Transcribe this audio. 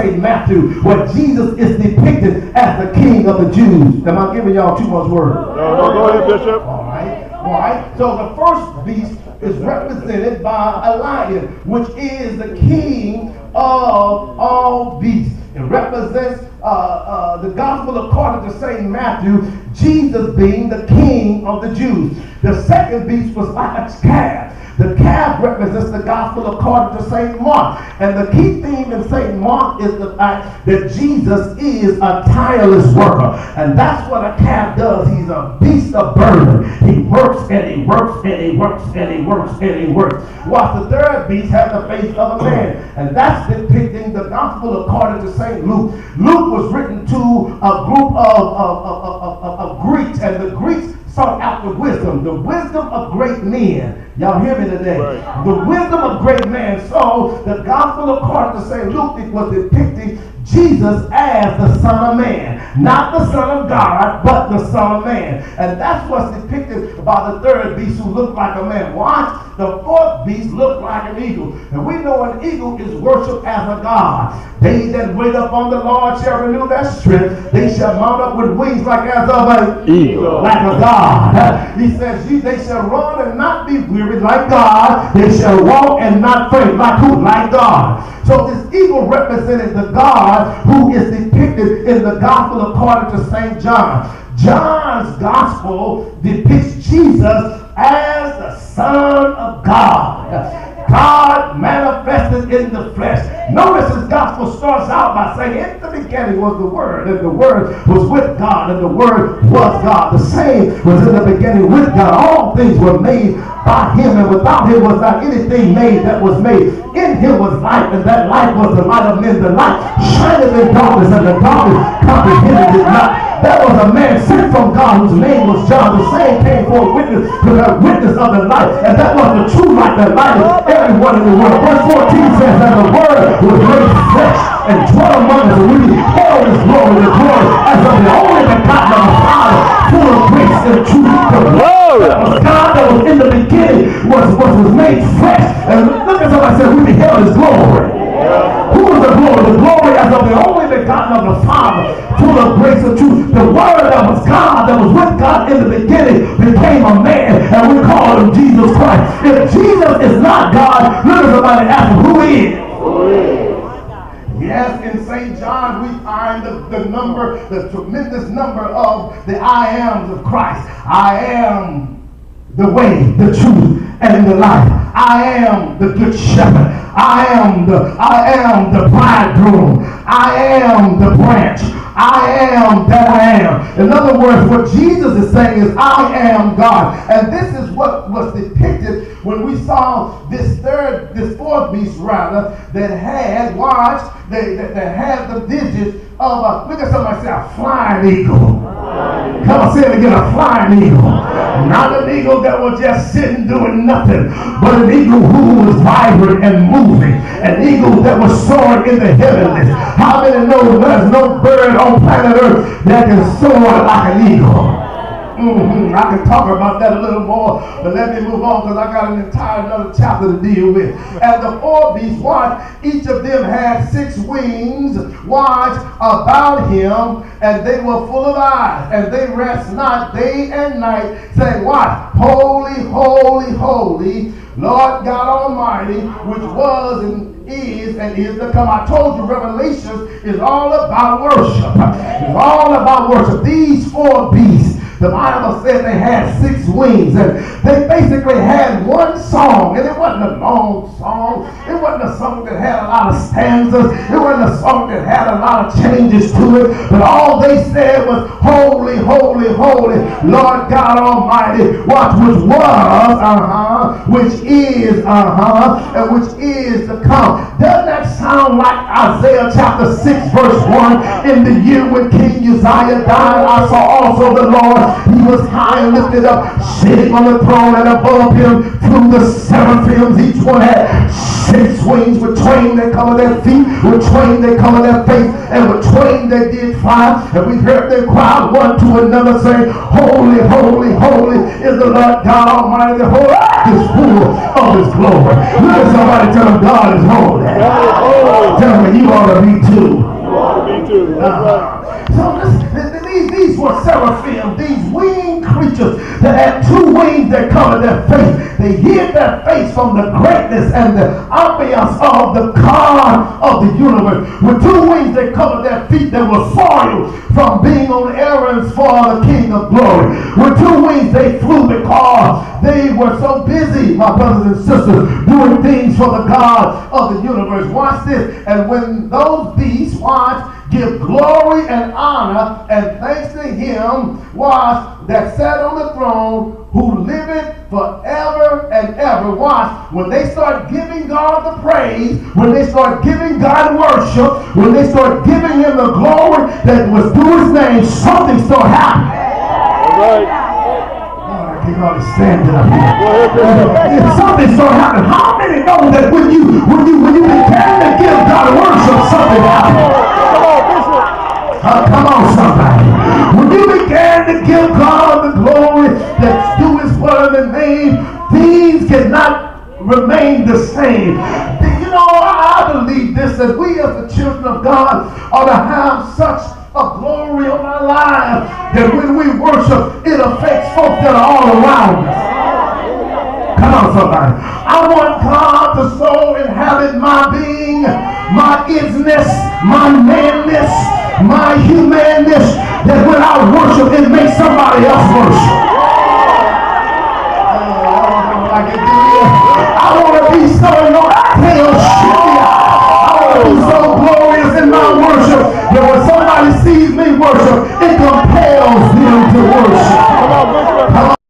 St. Matthew, where Jesus is depicted as the King of the Jews. Am I giving y'all too much word? No, go ahead, Bishop. All right. So the first beast is represented by a lion, which is the king of all beasts. It represents the gospel according to St. Matthew, Jesus being the king of the Jews. The second beast was like a calf. The calf represents the gospel according to St. Mark. And the key theme in St. Mark is the fact that Jesus is a tireless worker. And that's what a calf does. He's a beast of burden. He works and he works and he works and he works and he works. Whilst the third beast has the face of a man. And that's depicting the gospel according to St. Luke. Luke was written to a group of Greeks. And the Greeks sought after wisdom. The wisdom of great men. Y'all hear me today? Right. The wisdom of great men. So the gospel according to St. Luke, it was depicting Jesus as the Son of Man. Not the Son of God, but the Son of Man. And that's what's depicted by the third beast, who looked like a man. Watch, the fourth beast looked like an eagle. And we know an eagle is worshipped as a god. They that wait upon the Lord shall renew their strength. They shall mount up with wings like as of an eagle, like a god. He says, they shall run and not be weary like God. They shall walk and not faint. Like who? Like God. So this eagle represented the God who is depicted in the gospel according to St. John. John's gospel depicts Jesus as the Son of God. God manifested in the flesh. Notice his gospel starts out by saying, in the beginning was the Word, and the Word was with God, and the Word was God. The same was in the beginning with God. All things were made by him, and without him was not anything made that was made. In him was life, and that life was the light of men. The light shineth in darkness, and the darkness comprehended it not. There was a man sent from God whose name was John. The same came for a witness to the witness of the light. And that was the true light that lighted everyone in the world. Verse 14 says that the Word was made flesh and dwelt among us. And we beheld his glory, the glory as of the only begotten of the Father, full of grace and truth. The Word that was God that was in the beginning was made flesh. And look at somebody say, we beheld his glory. Who was the glory? The glory as of the only begotten of the Father, full of grace and truth. The Word that was God, that was with God in the beginning, became a man, and we call him Jesus Christ. If Jesus is not God, look at somebody and ask him, who is? Who is? Yes, in St. John we find the tremendous number of the I ams of Christ. I am the way, the truth, and the life. I am the good shepherd. I am the bridegroom. I am the branch. I am that I am. In other words, what Jesus is saying is, I am God. And this is what was depicted when we saw this fourth beast rather, that had, watch, that had the digits of a, look at somebody say, a flying eagle. Come on, say it again, a flying eagle. Not an eagle that was just sitting doing nothing, but an eagle who was vibrant and moving. An eagle that was soaring in the heavens. How many know there's no bird on planet Earth that can soar like an eagle? I can talk about that a little more, but let me move on because I got an entire another chapter to deal with. And the four beasts, watch, each of them had 6 wings, watch, about him, and they were full of eyes, and they rest not day and night, saying, watch, holy, holy, holy, Lord God Almighty, which was and is to come. I told you Revelation is all about worship. It's all about worship. These 4 beasts, the Bible said they had 6 wings, and they basically had one song, and it wasn't a long song. It wasn't a song that had a lot of stanzas. It wasn't a song that had a lot of changes to it, but all they said was, holy, holy, holy, Lord God Almighty, watch, which was, which is, and which is to come. Doesn't that sound like Isaiah chapter 6 verse 1? In the year when King Uzziah died, I saw also the Lord. He was high and lifted up, sitting on the throne, and above him flew the seraphims. Each one had 6 wings with twain that cover their feet, with twain that cover their face, and with twain that did fly. And we heard them cry one to another saying, holy, holy, holy is the Lord God Almighty. The whole earth is full of his glory. Look at somebody, tell them God is holy. Tell me you ought to be too. Me too. That's right. So these were seraphim, these winged creatures that had 2 wings that covered their face. They hid their face from the greatness and the obvious of the God of the universe. With 2 wings that covered their feet, they were soiled from being on errands for the King of Glory. With 2 wings they flew because they were so busy, my brothers and sisters, doing things for the God of the universe. Watch this. And when those beasts, watch, give glory and honor and thanks to him, watch, that sat on the throne, who liveth forever and ever. Watch, when they start giving God the praise, when they start giving God worship, when they start giving him the glory that was due his name, something start happening. All right. I can hardly stand it up here. Something start happening. How many know that when you begin to give God worship, something happens? Come on, somebody. When you began to give God the glory that's due his worthy name, things cannot remain the same. You know, I believe this, that we as the children of God ought to have such a glory on our lives that when we worship, it affects folks that are all around us. Come on, somebody. I want God to so inhabit my being, my isness, my manness, my humanness, that when I worship, it makes somebody else worship. I want to be so